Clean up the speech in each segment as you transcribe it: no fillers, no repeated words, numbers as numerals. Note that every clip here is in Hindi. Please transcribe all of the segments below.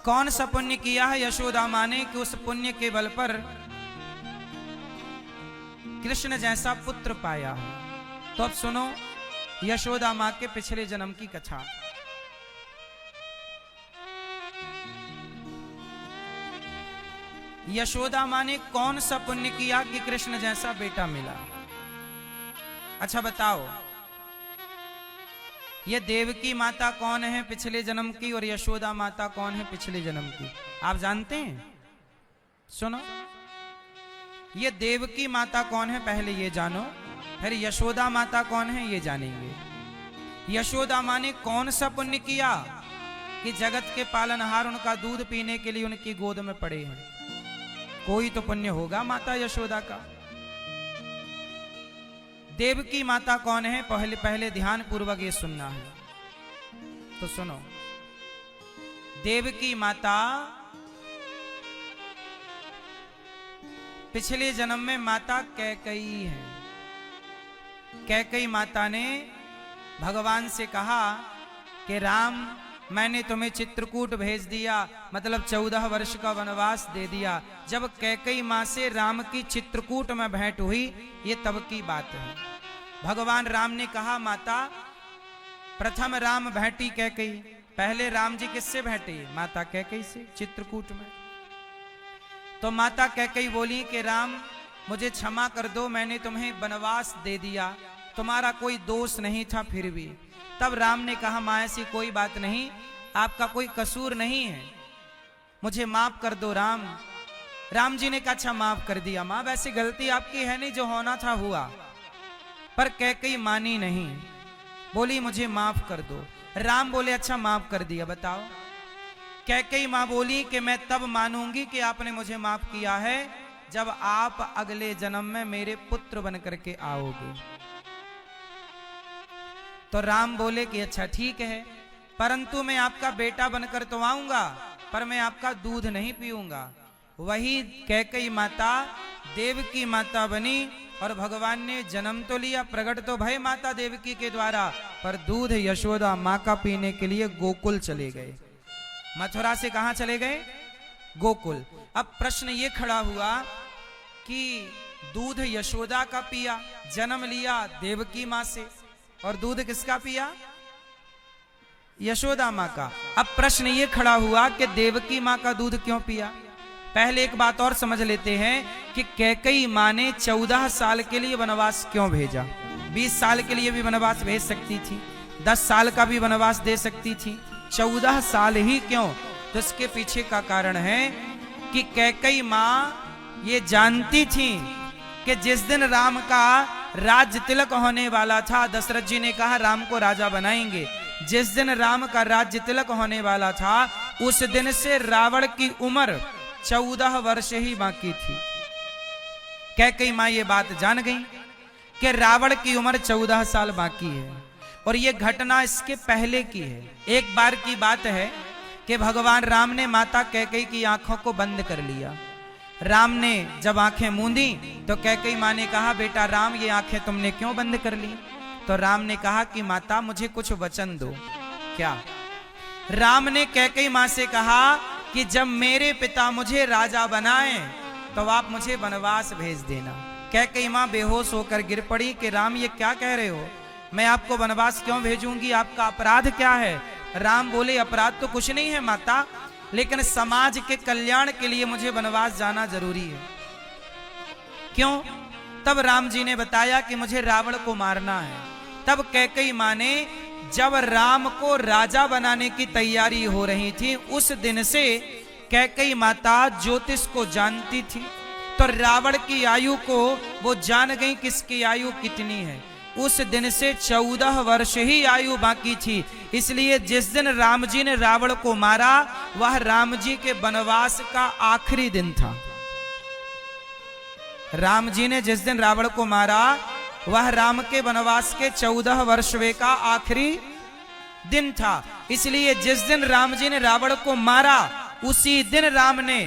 कौन सा पुण्य किया है यशोदा माँ ने कि उस पुण्य के बल पर कृष्ण जैसा पुत्र पाया है। तो अब सुनो यशोदा माँ के पिछले जन्म की कथा। यशोदा माँ ने कौन सा पुण्य किया कि कृष्ण जैसा बेटा मिला। अच्छा बताओ, ये देवकी माता कौन है पिछले जन्म की और यशोदा माता कौन है पिछले जन्म की, आप जानते हैं? सुनो, ये देवकी माता कौन है पहले ये जानो, फिर यशोदा माता कौन है ये जानेंगे। यशोदा माँ ने कौन सा पुण्य किया कि जगत के पालनहार उनका दूध पीने के लिए उनकी गोद में पड़े हैं। कोई तो पुण्य होगा माता यशोदा का। देवकी माता कौन है पहले पहले ध्यान पूर्वक ये सुनना है। तो सुनो, देवकी माता पिछले जन्म में माता कैकेयी है। कैकेयी माता ने भगवान से कहा कि राम मैंने तुम्हें चित्रकूट भेज दिया, मतलब 14 वर्ष का वनवास दे दिया। जब कैकेयी माँ से राम की चित्रकूट में भेंट हुई, ये तब की बात है। भगवान राम ने कहा माता प्रथम राम भेंटी कैकेयी, पहले राम जी किससे भेंटे? माता कैकेयी से चित्रकूट में। तो माता कैकेयी बोली कि राम मुझे क्षमा कर दो, मैंने तुम्हें वनवास दे दिया, तुम्हारा कोई दोष नहीं था फिर भी। तब राम ने कहा माँ ऐसी कोई बात नहीं, आपका कोई कसूर नहीं है, मुझे माफ कर दो राम। राम जी ने कहा अच्छा माफ कर दिया माँ, वैसे गलती आपकी है नहीं, जो होना था हुआ। पर कैकेयी मानी नहीं, बोली मुझे माफ कर दो। राम बोले अच्छा माफ कर दिया। बताओ, कैकेयी माँ बोली कि मैं तब मानूंगी कि आपने मुझे माफ किया है जब आप अगले जन्म में मेरे पुत्र बन करके आओगे। तो राम बोले कि अच्छा ठीक है, परंतु मैं आपका बेटा बनकर तो आऊंगा, पर मैं आपका दूध नहीं पीऊंगा। वही कैकेयी माता देवकी माता बनी और भगवान ने जन्म तो लिया, प्रकट तो भय माता देवकी के द्वारा, पर दूध यशोदा माँ का पीने के लिए गोकुल चले गए। मथुरा से कहां चले गए? गोकुल। अब प्रश्न ये खड़ा हुआ कि दूध यशोदा का पिया, जन्म लिया देवकी माँ से, और दूध किसका पिया? यशोदा माँ का। अब प्रश्न ये खड़ा हुआ कि देवकी माँ का दूध क्यों पिया? पहले एक बात और समझ लेते हैं कि कैकेयी माँ ने 14 साल के लिए वनवास क्यों भेजा। 20 साल के लिए भी वनवास भेज सकती थी, 10 साल का भी वनवास दे सकती थी, 14 साल ही क्यों? तो इसके पीछे का कारण है कि कैकेयी माँ ये जानती थी कि जिस दिन राम का राज्य तिलक होने वाला था, दशरथ जी ने कहा राम को राजा बनाएंगे, जिस दिन राम का राज्य तिलक होने वाला था उस दिन से रावण की उम्र 14 वर्ष ही बाकी थी। कैकेयी माँ ये बात जान गई कि रावण की उम्र 14 साल बाकी है, और ये घटना इसके पहले की है। एक बार की बात है कि भगवान राम ने माता कैकेयी की आंखों को बंद कर लिया। राम ने जब आंखें मूंदी तो कैकेयी माँ ने कहा बेटा राम ये आंखें तुमने क्यों बंद कर ली? तो राम ने कहा कि माता मुझे कुछ वचन दो। क्या? राम ने कैकेयी माँ से कहा कि जब मेरे पिता मुझे राजा बनाए तो आप मुझे वनवास भेज देना। कैकेयी माँ बेहोश होकर गिर पड़ी कि राम ये क्या कह रहे हो, मैं आपको वनवास क्यों भेजूंगी, आपका अपराध क्या है? राम बोले अपराध तो कुछ नहीं है माता, लेकिन समाज के कल्याण के लिए मुझे वनवास जाना जरूरी है। क्यों? तब राम जी ने बताया कि मुझे रावण को मारना है। तब कैकेयी माँ ने जब राम को राजा बनाने की तैयारी हो रही थी उस दिन से कैकेयी माता ज्योतिष को जानती थी, तो रावण की आयु को वो जान गई किसकी आयु कितनी है। उस दिन से 14 वर्ष ही आयु बाकी थी, इसलिए जिस दिन राम जी ने रावण को मारा वह राम जी के वनवास का आखिरी दिन था। राम जी ने जिस दिन रावण को मारा वह राम के वनवास के 14 वर्षवे का आखिरी दिन था। इसलिए जिस दिन राम जी ने रावण को मारा उसी दिन राम ने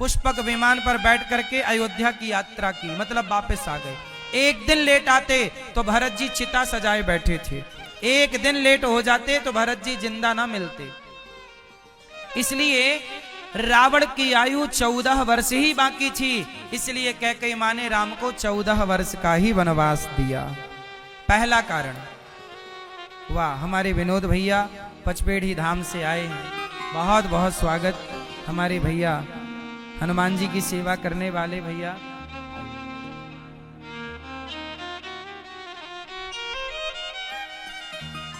पुष्पक विमान पर बैठ करके अयोध्या की यात्रा की, मतलब वापस आ गए। एक दिन लेट आते तो भरत जी चिता सजाए बैठे थे, एक दिन लेट हो जाते तो भरत जी जिंदा ना मिलते। इसलिए रावण की आयु 14 वर्ष ही बाकी थी, इसलिए कैकेयी मां ने राम को 14 वर्ष का ही वनवास दिया। पहला कारण। वाह, हमारे विनोद भैया पचपेढ़ी धाम से आए हैं, बहुत बहुत स्वागत। हमारे भैया हनुमान जी की सेवा करने वाले भैया,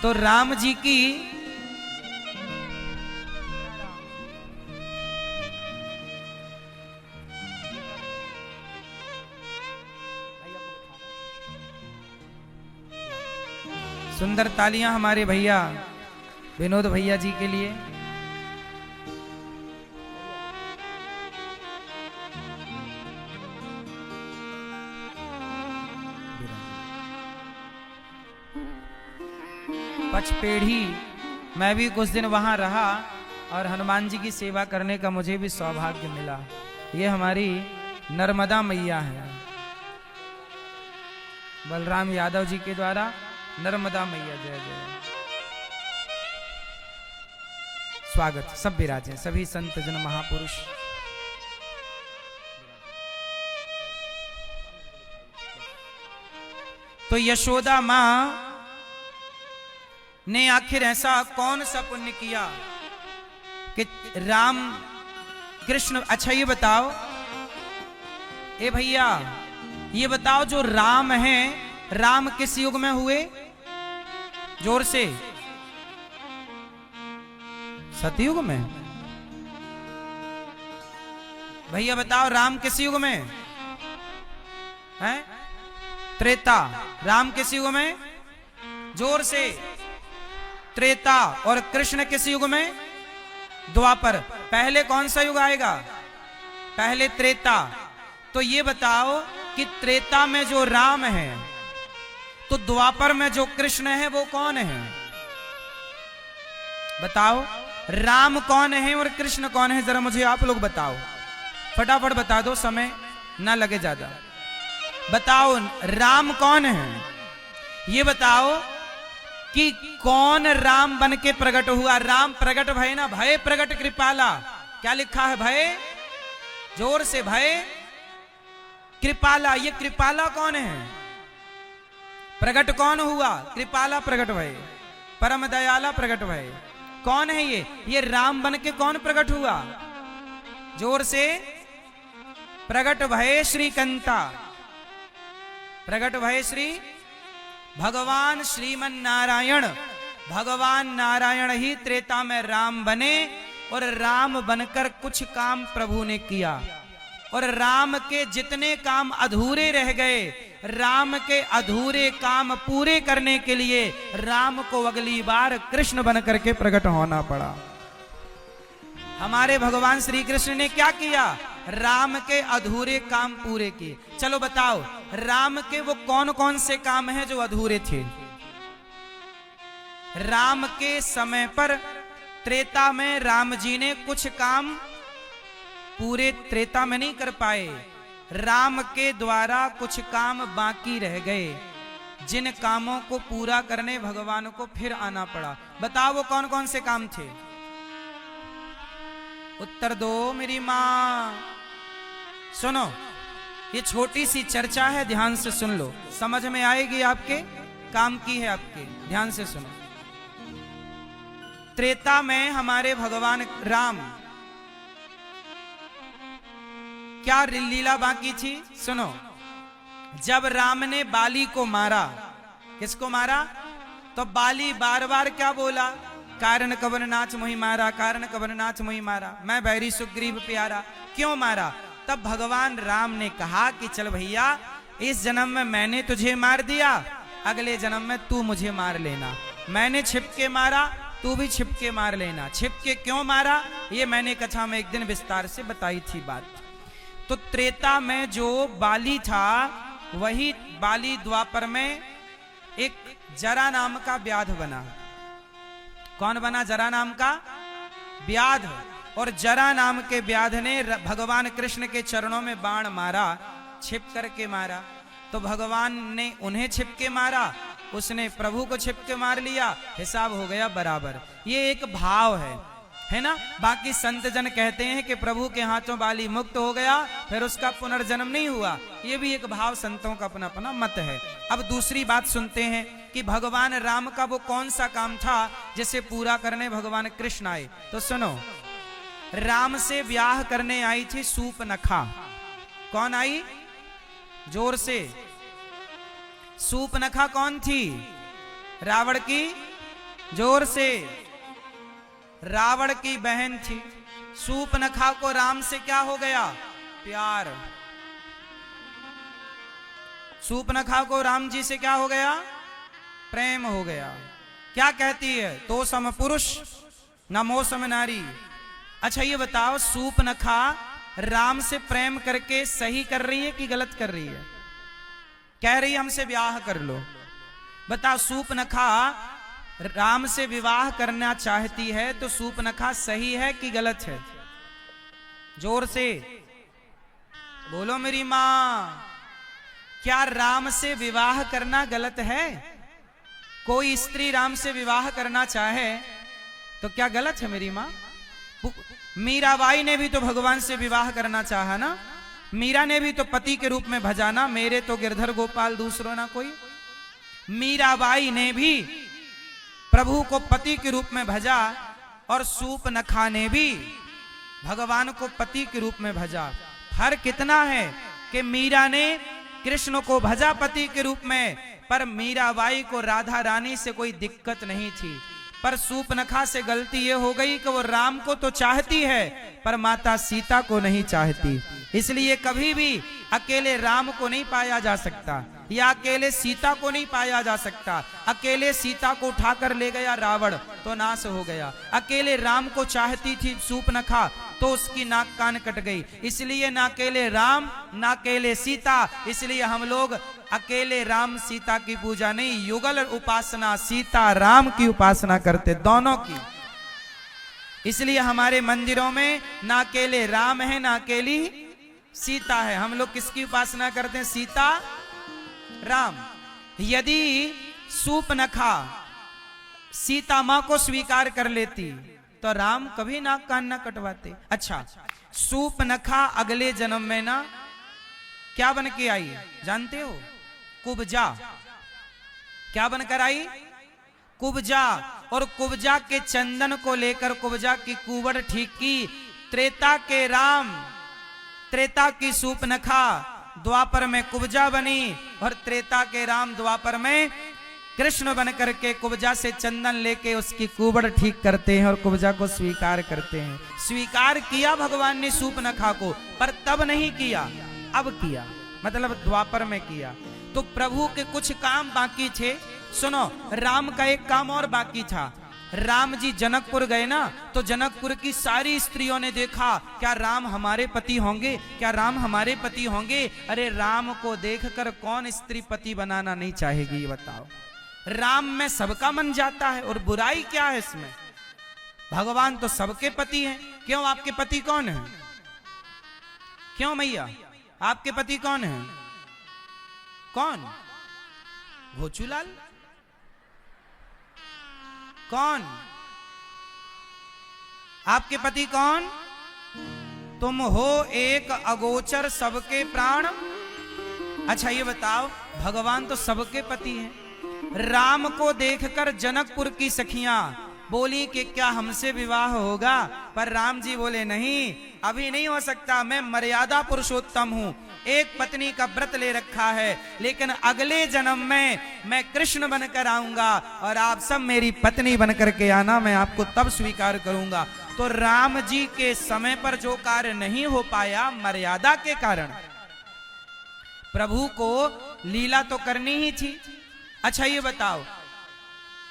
तो राम जी की सुंदर तालियां हमारे भैया विनोद भैया जी के लिए। पचपेढ़ी मैं भी कुछ दिन वहां रहा और हनुमान जी की सेवा करने का मुझे भी सौभाग्य मिला। ये हमारी नर्मदा मैया है, बलराम यादव जी के द्वारा नर्मदा मैया जय जय। स्वागत, सब विराजे, सभी संत जन महापुरुष। तो यशोदा मां ने आखिर ऐसा कौन सा पुण्य किया कि राम कृष्ण। अच्छा ये बताओ, ए भैया ये बताओ, जो राम है, राम किस युग में हुए? जोर से, सतयुग में। भैया बताओ, राम किस युग में है? त्रेता। राम किस युग में? जोर से, त्रेता। और कृष्ण किस युग में? द्वापर। पहले कौन सा युग आएगा? पहले त्रेता। तो ये बताओ कि त्रेता में जो राम है, तो द्वापर में जो कृष्ण है वो कौन है? बताओ, राम कौन है और कृष्ण कौन है? जरा मुझे आप लोग बताओ, फटाफट बता दो, समय ना लगे ज्यादा। बताओ राम कौन है? ये बताओ कि कौन राम बन के प्रकट हुआ? राम प्रकट भय ना, भय प्रकट कृपाला। क्या लिखा है? भय, जोर से, भय कृपाला। ये कृपाला कौन है? प्रकट कौन हुआ? कृपाला प्रकट भय, परम दयाला प्रकट भय। कौन है ये? ये राम बन के कौन प्रकट हुआ? जोर से, प्रकट भय श्रीकंता। प्रकट भय श्री भगवान श्रीमन नारायण। भगवान नारायण ही त्रेता में राम बने और राम बनकर कुछ काम प्रभु ने किया, और राम के जितने काम अधूरे रह गए, राम के अधूरे काम पूरे करने के लिए राम को अगली बार कृष्ण बन करके प्रकट होना पड़ा। हमारे भगवान श्री कृष्ण ने क्या किया? राम के अधूरे काम पूरे किए। चलो बताओ, राम के वो कौन कौन से काम हैं जो अधूरे थे? राम के समय पर त्रेता में राम जी ने कुछ काम पूरे त्रेता में नहीं कर पाए, राम के द्वारा कुछ काम बाकी रह गए, जिन कामों को पूरा करने भगवान को फिर आना पड़ा। बताओ वो कौन कौन से काम थे? उत्तर दो मेरी मां। सुनो, ये छोटी सी चर्चा है, ध्यान से सुन लो, समझ में आएगी आपके, काम की है आपके, ध्यान से सुनो। त्रेता में हमारे भगवान राम क्या लीला बाकी थी? सुनो, जब राम ने बाली को मारा, किसको मारा? तो बाली बार बार क्या बोला? कारण कवन नाच मोहि मारा, कारण कवन नाच मोहि मारा, मैं बैरी सुग्रीव प्यारा। क्यों मारा? तब भगवान राम ने कहा कि चल भैया, इस जन्म में मैंने तुझे मार दिया, अगले जन्म में तू मुझे मार लेना। मैंने छिपके मारा, तू भी छिपके मार लेना। छिपके क्यों मारा? ये मैंने कथा में एक दिन विस्तार से बताई थी बात। तो त्रेता में जो बाली था, वही बाली द्वापर में एक जरा नाम का व्याध बना। कौन बना? जरा नाम का व्याध। और जरा नाम के व्याध ने भगवान कृष्ण के चरणों में बाण मारा, छिप करके मारा। तो भगवान ने उन्हें छिपके मारा, उसने प्रभु को छिपके मार लिया, हिसाब हो गया बराबर। ये एक भाव है। है ना। बाकी संत जन कहते हैं कि प्रभु के हाथों बाली मुक्त हो गया, फिर उसका पुनर्जन्म नहीं हुआ। ये भी एक भाव संतों का अपना अपना मत है। अब दूसरी बात सुनते हैं कि भगवान राम का वो कौन सा काम था जिसे पूरा करने भगवान कृष्ण आए। तो सुनो, राम से ब्याह करने आई थी सूपनखा। कौन आई? जोर से। सूपनखा कौन थी? रावण की। जोर से। रावण की बहन थी। सूपनखा को राम से क्या हो गया? प्यार। सूपनखा को राम जी से क्या हो गया? प्रेम हो गया। क्या कहती है? तो सम पुरुष न मौसम नारी। अच्छा ये बताओ, सूपनखा राम से प्रेम करके सही कर रही है कि गलत कर रही है? कह रही है हमसे ब्याह कर लो। बताओ, सूपनखा राम से विवाह करना चाहती है तो सूपनखा सही है कि गलत है? जोर से बोलो मेरी मां, क्या राम से विवाह करना गलत है? कोई स्त्री राम से विवाह करना चाहे तो क्या गलत है मेरी मां? मीराबाई ने भी तो भगवान से विवाह करना चाहा ना। मीरा ने भी तो पति के रूप में भजाना, मेरे तो गिरधर गोपाल दूसरो ना कोई। मीराबाई ने भी प्रभु को पति के रूप में भजा और सूपनखा ने भी भगवान को पति के रूप में भजा। फर्क कितना है कि मीरा ने कृष्ण को भजा पति के रूप में, पर मीराबाई को राधा रानी से कोई दिक्कत नहीं थी। पर सूपनखा से गलती ये हो गई कि वो राम को तो चाहती है पर माता सीता को नहीं चाहती। इसलिए कभी भी अकेले राम को नहीं पाया जा सकता या अकेले सीता को नहीं पाया जा सकता। अकेले सीता को उठाकर ले गया रावण तो नाश हो गया। अकेले राम को चाहती थी सूपनखा तो उसकी नाक कान कट गई। इसलिए ना अकेले राम ना अकेले सीता, इसलिए हम लोग अकेले राम सीता की पूजा नहीं, युगल उपासना सीता राम की उपासना करते, दोनों की। इसलिए हमारे मंदिरों में ना अकेले राम है ना अकेली सीता है। हम लोग किसकी उपासना करते हैं? सीता राम। यदि सूपनखा सीता मां को स्वीकार कर लेती तो राम कभी नाक कान न कटवाते। अच्छा, सूपनखा अगले जन्म में ना क्या बन के आई जानते हो? कुब्जा। क्या बनकर आई? कुब्जा। और कुब्जा के चंदन को लेकर कुब्जा की कुवड़ ठीक की। त्रेता के राम, त्रेता की सूपनखा द्वापर में कुब्जा बनी और त्रेता के राम द्वापर में कृष्ण बन करके कुब्जा से चंदन लेके उसकी कुबड़ ठीक करते हैं और कुब्जा को स्वीकार करते हैं। स्वीकार किया भगवान ने सूपनखा को, पर तब नहीं किया, अब किया, मतलब द्वापर में किया। तो प्रभु के कुछ काम बाकी थे। सुनो, राम का एक काम और बाकी था। राम जी जनकपुर गए ना, तो जनकपुर की सारी स्त्रियों ने देखा, क्या राम हमारे पति होंगे? क्या राम हमारे पति होंगे? अरे राम को देखकर कौन स्त्री पति बनाना नहीं चाहेगी, ये बताओ। राम में सबका मन जाता है और बुराई क्या है इसमें? भगवान तो सबके पति हैं। क्यों, आपके पति कौन है? क्यों मैया, आपके पति कौन है? कौन? भोचूलाल? कौन? आपके पति कौन? तुम हो एक अगोचर सबके प्राण। अच्छा ये बताओ, भगवान तो सबके पति हैं। राम को देखकर जनकपुर की सखियां बोली कि क्या हमसे विवाह होगा? पर राम जी बोले नहीं, अभी नहीं हो सकता, मैं मर्यादा पुरुषोत्तम हूं, एक पत्नी का व्रत ले रखा है, लेकिन अगले जन्म में मैं कृष्ण बनकर आऊंगा और आप सब मेरी पत्नी बनकर के आना, मैं आपको तब स्वीकार करूंगा। तो राम जी के समय पर जो कार्य नहीं हो पाया मर्यादा के कारण, प्रभु को लीला तो करनी ही थी। अच्छा ये बताओ,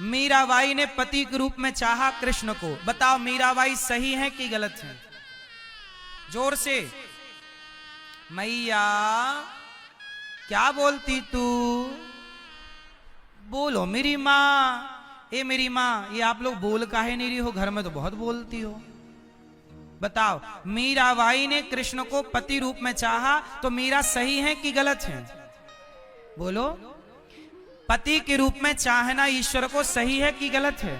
मीराबाई ने पति के रूप में चाहा कृष्ण को, बताओ मीराबाई सही है कि गलत है? जोर से। मैया क्या बोलती तू? बोलो मेरी माँ। ए मेरी माँ, ये आप लोग बोल काहे नहीं रही हो? घर में तो बहुत बोलती हो। बताओ, मीराबाई ने कृष्ण को पति रूप में चाहा तो मीरा सही है कि गलत है? बोलो। पति के रूप में चाहना ईश्वर को सही है कि गलत है?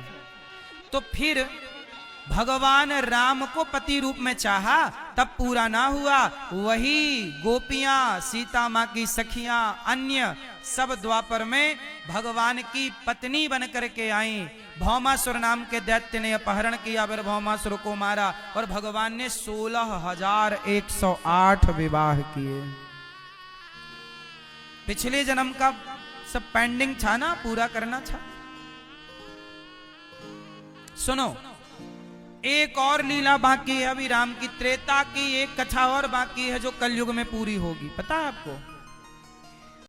तो फिर भगवान राम को पति रूप में चाहा, तब पूरा ना हुआ। वही गोपियां, सीता माँ की सखियां, अन्य सब द्वापर में भगवान की पत्नी बन करके आई। भौमासुर नाम के दैत्य ने अपहरण किया, फिर भौमासुर को मारा और भगवान ने 16,108 विवाह किए। पिछले जन्म का सब पेंडिंग था ना, पूरा करना था। सुनो, एक और लीला बाकी है अभी राम की। त्रेता की एक कथा और बाकी है जो कलयुग में पूरी होगी, पता है आपको?